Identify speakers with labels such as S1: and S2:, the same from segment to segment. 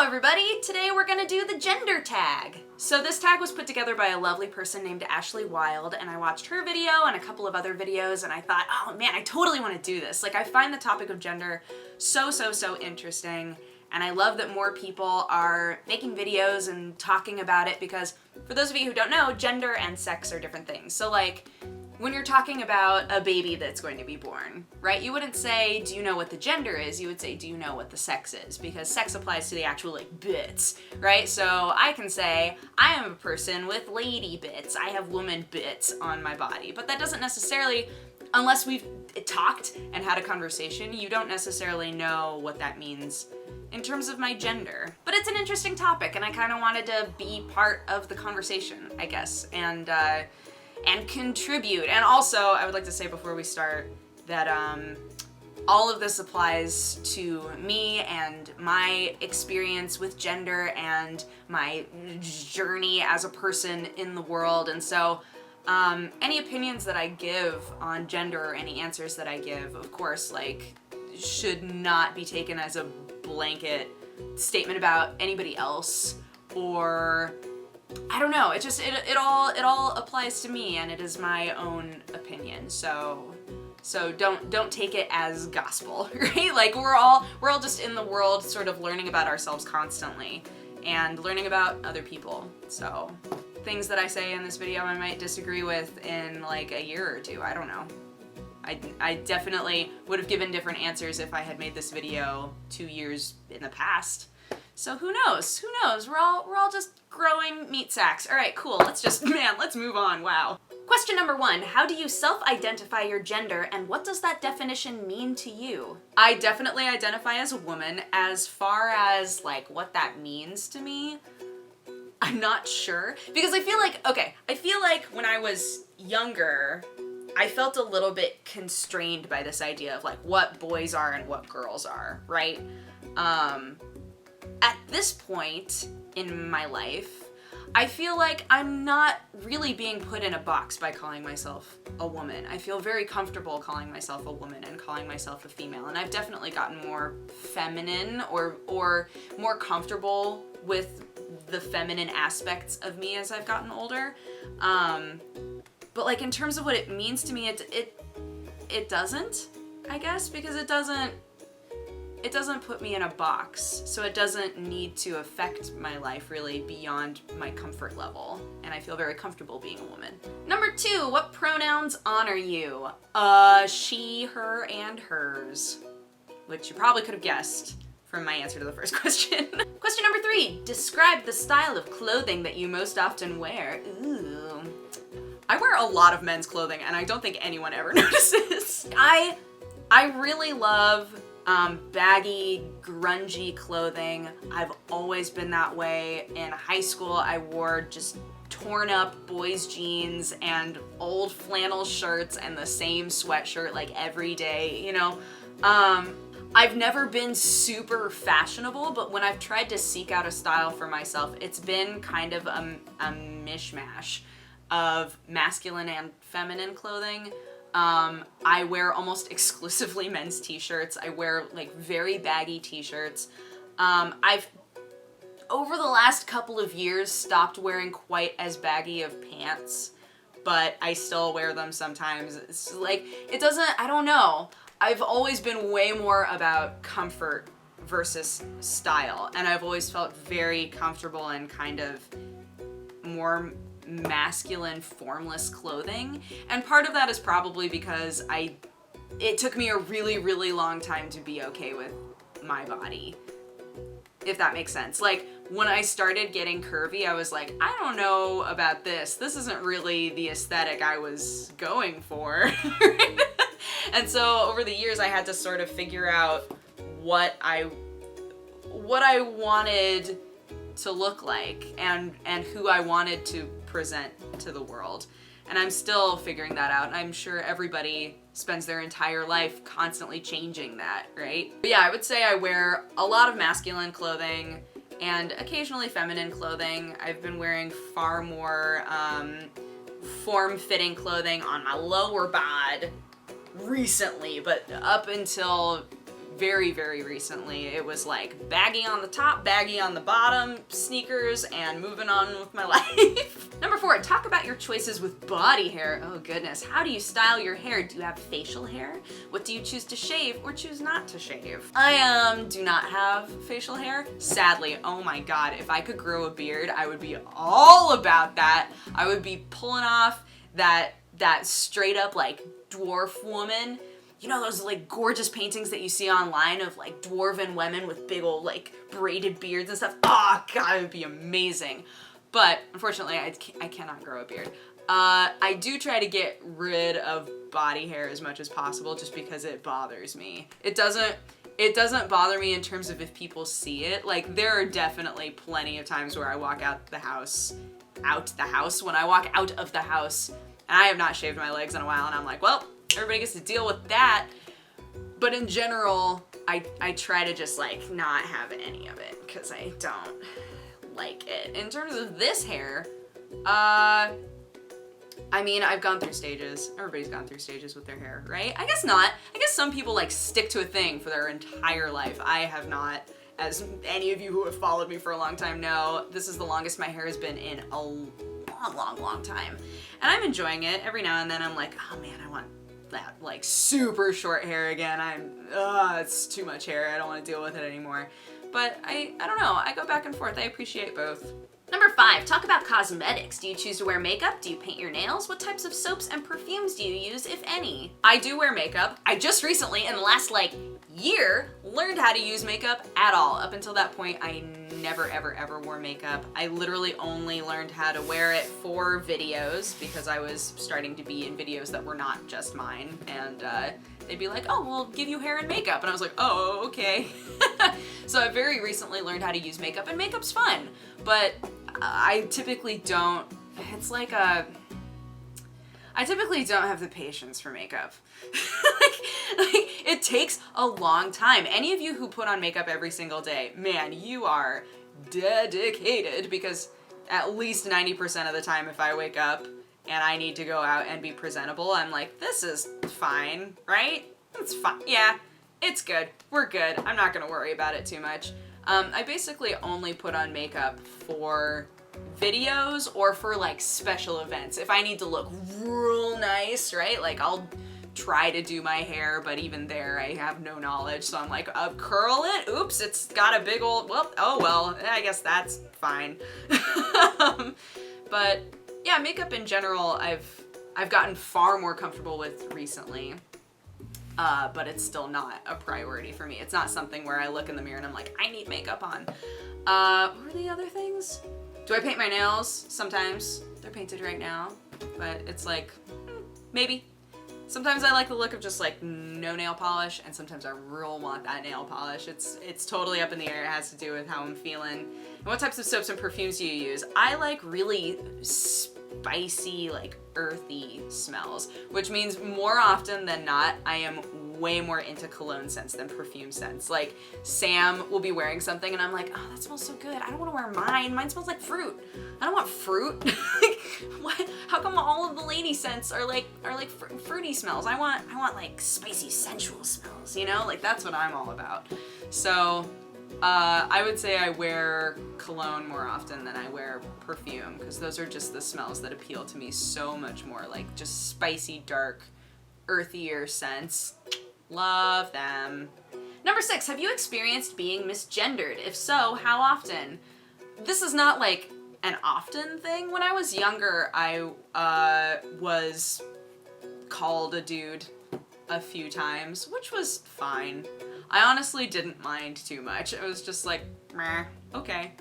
S1: Hello everybody! Today we're gonna do the gender tag. So this tag was put together by a lovely person named Ashley Wild, and I watched her video and a couple of other videos and I thought, oh man, I totally want to do this. Like, I find the topic of gender so interesting, and I love that more people are making videos and talking about it because, for those of you who don't know, gender and sex are different things. So like, when you're talking about a baby that's going to be born, right, you wouldn't say, do you know what the gender is? You would say, do you know what the sex is? Because sex applies to the actual, like, bits, right? So I can say, I am a person with lady bits. I have woman bits on my body. But that doesn't necessarily, unless we've talked and had a conversation, you don't necessarily know what that means in terms of my gender. But it's an interesting topic, and I kind of wanted to be part of the conversation, I guess, and contribute. And also, I would like to say before we start that all of this applies to me and my experience with gender and my journey as a person in the world. And so any opinions that I give on gender or any answers that I give, of course, like, should not be taken as a blanket statement about anybody else, or I don't know, it all applies to me, and it is my own opinion. So don't take it as gospel, right? Like, we're all just in the world sort of learning about ourselves constantly and learning about other people. So things that I say in this video I might disagree with in like a year or two, I don't know. I definitely would have given different answers if I had made this video 2 years in the past. So who knows? Who knows? We're all just growing meat sacks. All right, cool. Let's move on. Wow. Question number 1, how do you self-identify your gender, and what does that definition mean to you? I definitely identify as a woman. As far as like what that means to me, I'm not sure, because I feel like when I was younger, I felt a little bit constrained by this idea of like what boys are and what girls are, right? At this point in my life, I feel like I'm not really being put in a box by calling myself a woman. I feel very comfortable calling myself a woman and calling myself a female, and I've definitely gotten more feminine or more comfortable with the feminine aspects of me as I've gotten older. But like, in terms of what it means to me, it doesn't, I guess, because it doesn't put me in a box, so it doesn't need to affect my life really beyond my comfort level, and I feel very comfortable being a woman. Number 2, what pronouns honor you? She, her, and hers, which you probably could have guessed from my answer to the first question. Question number 3, describe the style of clothing that you most often wear. Ooh. I wear a lot of men's clothing, and I don't think anyone ever notices. I really love baggy, grungy clothing. I've always been that way. In high school, I wore just torn up boys' jeans and old flannel shirts and the same sweatshirt like every day, you know? I've never been super fashionable, but when I've tried to seek out a style for myself, it's been kind of a mishmash of masculine and feminine clothing. I wear almost exclusively men's t-shirts. I wear like very baggy t-shirts. I've, over the last couple of years, stopped wearing quite as baggy of pants, but I still wear them sometimes. It's like, I don't know. I've always been way more about comfort versus style, and I've always felt very comfortable in kind of more masculine, formless clothing. And part of that is probably because it took me a really long time to be okay with my body, if that makes sense. Like, when I started getting curvy, I was like, I don't know about this. This isn't really the aesthetic I was going for. And so over the years, I had to sort of figure out what I wanted to look like and who I wanted to present to the world. And I'm still figuring that out. And I'm sure everybody spends their entire life constantly changing that, right? But yeah, I would say I wear a lot of masculine clothing and occasionally feminine clothing. I've been wearing far more form-fitting clothing on my lower bod recently, but up until very, very recently, it was like baggy on the top, baggy on the bottom, sneakers, and moving on with my life. Number 4, talk about your choices with body hair. Oh goodness, how do you style your hair? Do you have facial hair? What do you choose to shave or choose not to shave? I do not have facial hair, sadly. Oh my god, if I could grow a beard, I would be all about that. I would be pulling off that straight up like dwarf woman. You know those like gorgeous paintings that you see online of like dwarven women with big old like braided beards and stuff? Oh god, it would be amazing. But unfortunately, I cannot grow a beard. I do try to get rid of body hair as much as possible just because it bothers me. It doesn't bother me in terms of if people see it. Like, there are definitely plenty of times where I walk out the house, when I walk out of the house, and I have not shaved my legs in a while, and I'm like, well, everybody gets to deal with that. But in general, I try to just like not have any of it because I don't like it. In terms of this hair, I mean, I've gone through stages. Everybody's gone through stages with their hair, right? I guess not. I guess some people like stick to a thing for their entire life. I have not. As any of you who have followed me for a long time know, this is the longest my hair has been in a long time. And I'm enjoying it. Every now and then I'm like, oh man, I want that like super short hair again. It's too much hair. I don't want to deal with it anymore. But I don't know. I go back and forth. I appreciate both. Number 5, talk about cosmetics. Do you choose to wear makeup? Do you paint your nails? What types of soaps and perfumes do you use, if any? I do wear makeup. I just recently, in the last like year, learned how to use makeup at all. Up until that point, I never ever wore makeup. I literally only learned how to wear it for videos because I was starting to be in videos that were not just mine, and they'd be like, oh, we'll give you hair and makeup, and I was like, oh, okay. So I very recently learned how to use makeup, and makeup's fun, but I typically don't, I typically don't have the patience for makeup. like, it takes a long time. Any of you who put on makeup every single day, man, you are dedicated, because at least 90% of the time if I wake up and I need to go out and be presentable, I'm like, this is fine, right? It's fine. Yeah, it's good. We're good. I'm not gonna worry about it too much. I basically only put on makeup for videos or for like special events. If I need to look real nice, right? Like I'll try to do my hair, but even there I have no knowledge. So I'm like, curl it? Oops, it's got a big old, well, oh well, I guess that's fine. But yeah, makeup in general, I've gotten far more comfortable with recently. But it's still not a priority for me. It's not something where I look in the mirror and I'm like, I need makeup on. What were the other things? Do I paint my nails? Sometimes. They're painted right now, but it's like, maybe. Sometimes I like the look of just like no nail polish, and sometimes I real want that nail polish. It's totally up in the air. It has to do with how I'm feeling. And what types of soaps and perfumes do you use? I like really spicy, like earthy smells, which means more often than not, I am way more into cologne scents than perfume scents. Like Sam will be wearing something and I'm like, oh, that smells so good. I don't want to wear mine. Mine smells like fruit. I don't want fruit. Like, what? How come all of the lady scents are like fruity smells? I want like spicy, sensual smells, you know? Like that's what I'm all about. So I would say I wear cologne more often than I wear perfume, because those are just the smells that appeal to me so much more, like just spicy, dark, earthier scents. Love them. Number 6, have you experienced being misgendered? If so, how often? This is not like an often thing. When I was younger, I was called a dude a few times, which was fine. I honestly didn't mind too much. It was just like, meh, okay.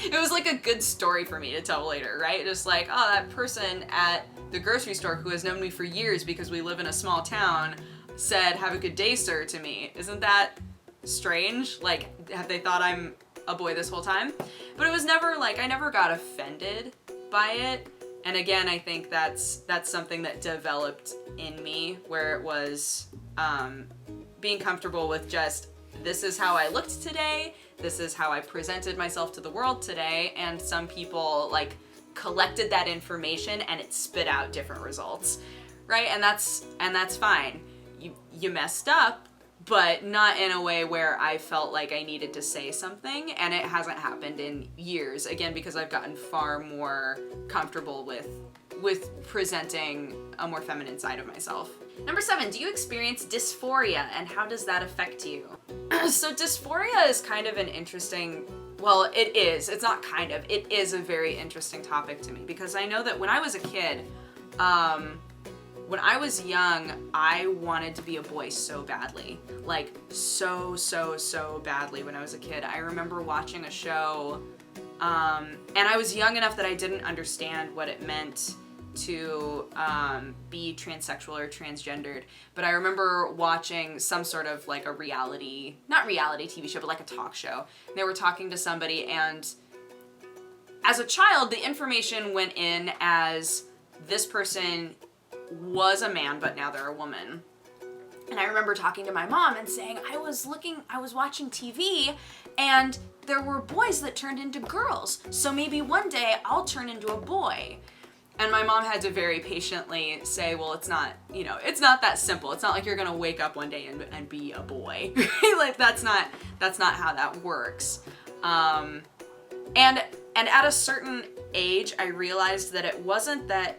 S1: It was like a good story for me to tell later, right? Just like, oh, that person at the grocery store who has known me for years because we live in a small town said, have a good day, sir, to me. Isn't that strange? Like, have they thought I'm a boy this whole time? But it was never like, I never got offended by it. And again, I think that's something that developed in me, where it was being comfortable with just, this is how I looked today, this is how I presented myself to the world today, and some people like collected that information and it spit out different results, right? And that's fine. You messed up, but not in a way where I felt like I needed to say something, and it hasn't happened in years, again, because I've gotten far more comfortable with presenting a more feminine side of myself. Number 7, do you experience dysphoria, and how does that affect you? So dysphoria is kind of an interesting, well, it is. It's not kind of. It is a very interesting topic to me, because I know that when I was a kid, when I was young, I wanted to be a boy so badly. Like, so badly when I was a kid. I remember watching a show, and I was young enough that I didn't understand what it meant to be transsexual or transgendered, but I remember watching some sort of like a reality, not reality TV show, but like a talk show. And they were talking to somebody, and as a child, the information went in as this person was a man, but now they're a woman. And I remember talking to my mom and saying, I was watching TV, and there were boys that turned into girls, so maybe one day I'll turn into a boy. And my mom had to very patiently say, well, it's not that simple. It's not like you're gonna wake up one day and be a boy. Like, that's not how that works. And at a certain age, I realized that it wasn't that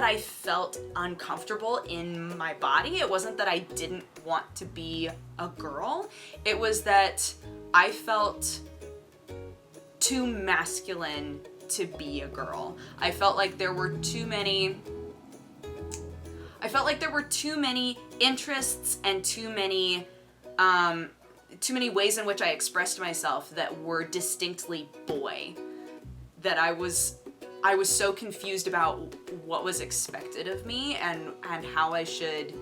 S1: I felt uncomfortable in my body. It wasn't that I didn't want to be a girl. It was that I felt too masculine to be a girl. I felt like there were too many interests and too many ways in which I expressed myself that were distinctly boy, that I was so confused about what was expected of me and how I should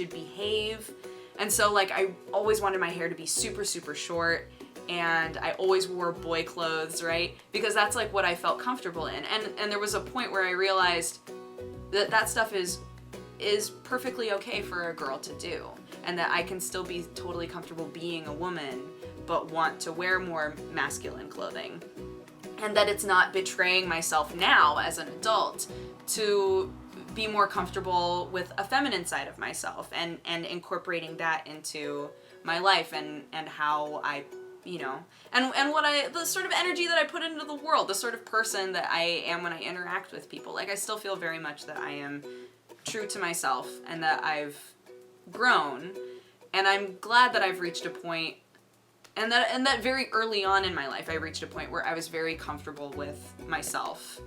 S1: behave. And so, like, I always wanted my hair to be super short, and I always wore boy clothes, right? Because that's like what I felt comfortable in. And there was a point where I realized that stuff is perfectly okay for a girl to do, and that I can still be totally comfortable being a woman but want to wear more masculine clothing. And that it's not betraying myself now as an adult to be more comfortable with a feminine side of myself and incorporating that into my life and how I, and the sort of energy that I put into the world, the sort of person that I am when I interact with people. Like, I still feel very much that I am true to myself and that I've grown, and I'm glad that I've reached a point, and that very early on in my life, I reached a point where I was very comfortable with myself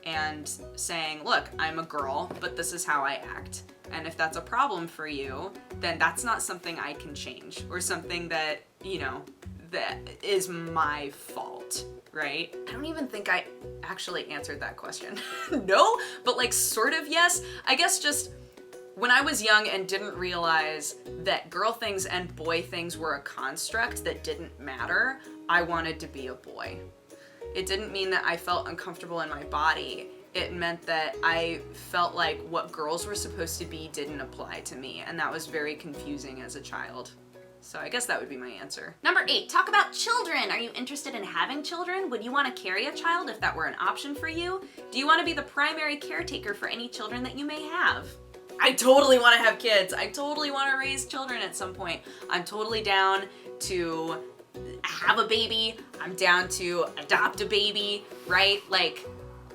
S1: and saying, look, I'm a girl, but this is how I act. And if that's a problem for you, then that's not something I can change, or something that, that is my fault, right? I don't even think I actually answered that question. No, but like sort of yes. I guess just when I was young and didn't realize that girl things and boy things were a construct that didn't matter, I wanted to be a boy. It didn't mean that I felt uncomfortable in my body. It meant that I felt like what girls were supposed to be didn't apply to me, and that was very confusing as a child. So I guess that would be my answer. Number 8, talk about children. Are you interested in having children? Would you want to carry a child if that were an option for you? Do you want to be the primary caretaker for any children that you may have? I totally want to have kids. I totally want to raise children at some point. I'm totally down to have a baby. I'm down to adopt a baby, right? Like,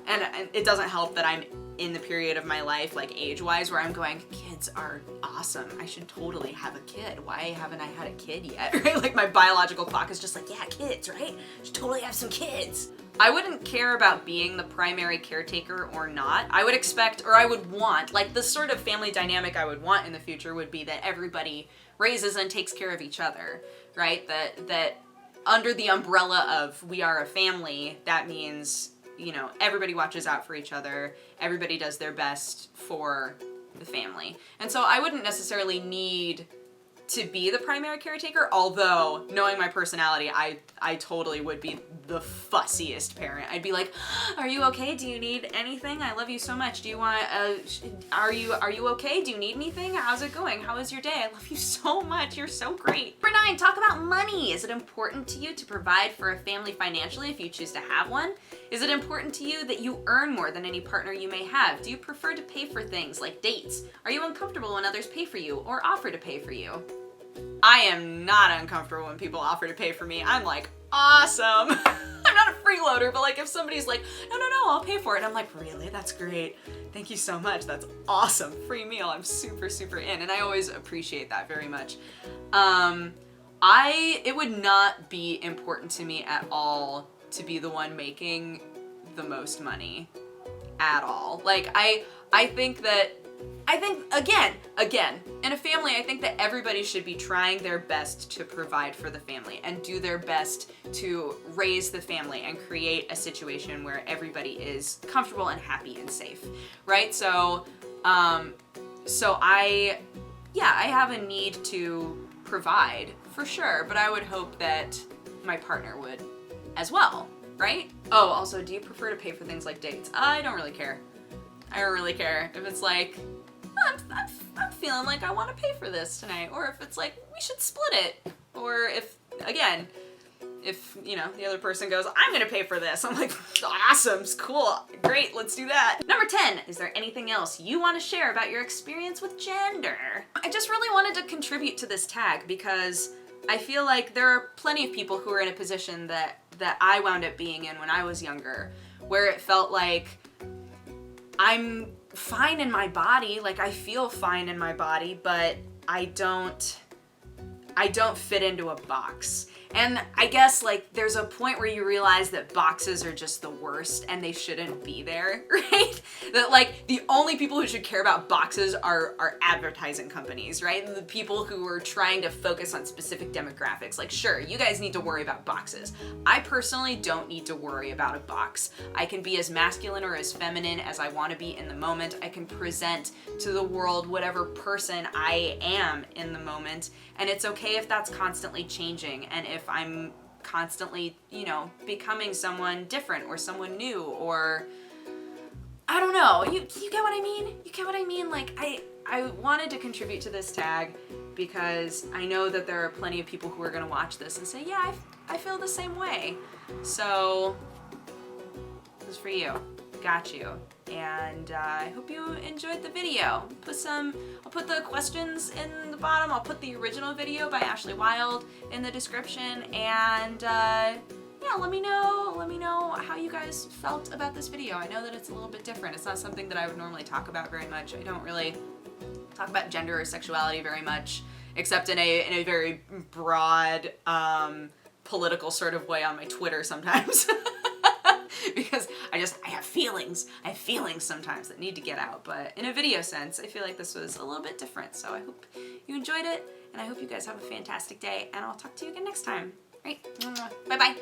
S1: and it doesn't help that I'm in the period of my life, like age-wise, where I'm going, kids are awesome. I should totally have a kid. Why haven't I had a kid yet, right? Like, my biological clock is just like, yeah, kids, right? Should totally have some kids. I wouldn't care about being the primary caretaker or not. I would expect, or I would want, like, the sort of family dynamic I would want in the future would be that everybody raises and takes care of each other, right? That under the umbrella of we are a family, that means, everybody watches out for each other, everybody does their best for the family. And so I wouldn't necessarily need to be the primary caretaker, although knowing my personality, I totally would be the fussiest parent. I'd be like, are you okay? Do you need anything? I love you so much. Do you want, are you okay? Do you need anything? How's it going? How is your day? I love you so much. You're so great. Number 9, talk about money. Is it important to you to provide for a family financially if you choose to have one? Is it important to you that you earn more than any partner you may have? Do you prefer to pay for things like dates? Are you uncomfortable when others pay for you or offer to pay for you? I am not uncomfortable when people offer to pay for me. I'm like, awesome. I'm not a freeloader, but like if somebody's like, no, I'll pay for it. I'm like, really? That's great. Thank you so much. That's awesome. Free meal. I'm super, super in. And I always appreciate that very much. It would not be important to me at all to be the one making the most money at all. Like I think again, in a family, I think that everybody should be trying their best to provide for the family and do their best to raise the family and create a situation where everybody is comfortable and happy and safe, right? So I have a need to provide for sure, but I would hope that my partner would as well, right? Oh, also, do you prefer to pay for things like dates? I don't really care. I don't really care. If it's like, I'm feeling like I want to pay for this tonight, or if it's like, we should split it, or if, again, if, you know, the other person goes, I'm gonna pay for this, I'm like, awesome, cool, great, let's do that. Number 10, is there anything else you want to share about your experience with gender? I just really wanted to contribute to this tag because I feel like there are plenty of people who are in a position that I wound up being in when I was younger, where it felt like I'm fine in my body, like I feel fine in my body, but I don't fit into a box. And I guess like there's a point where you realize that boxes are just the worst and they shouldn't be there, right? That like the only people who should care about boxes are advertising companies, right? And the people who are trying to focus on specific demographics. Like, sure, you guys need to worry about boxes. I personally don't need to worry about a box. I can be as masculine or as feminine as I want to be in the moment. I can present to the world whatever person I am in the moment. And it's okay if that's constantly changing and if I'm constantly, you know, becoming someone different or someone new, or I don't know. You get what I mean? You get what I mean? Like I wanted to contribute to this tag because I know that there are plenty of people who are going to watch this and say, yeah, I feel the same way. So this is for you. Got you. And I hope you enjoyed the video. I'll put the questions in the bottom. I'll put the original video by Ashley Wild in the description. And yeah, let me know how you guys felt about this video. I know that it's a little bit different. It's not something that I would normally talk about very much. I don't really talk about gender or sexuality very much, except in a very broad, political sort of way on my Twitter sometimes. Because I have feelings sometimes that need to get out, but in a video sense, I feel like this was a little bit different. So I hope you enjoyed it, and I hope you guys have a fantastic day, and I'll talk to you again next time. All right, bye-bye.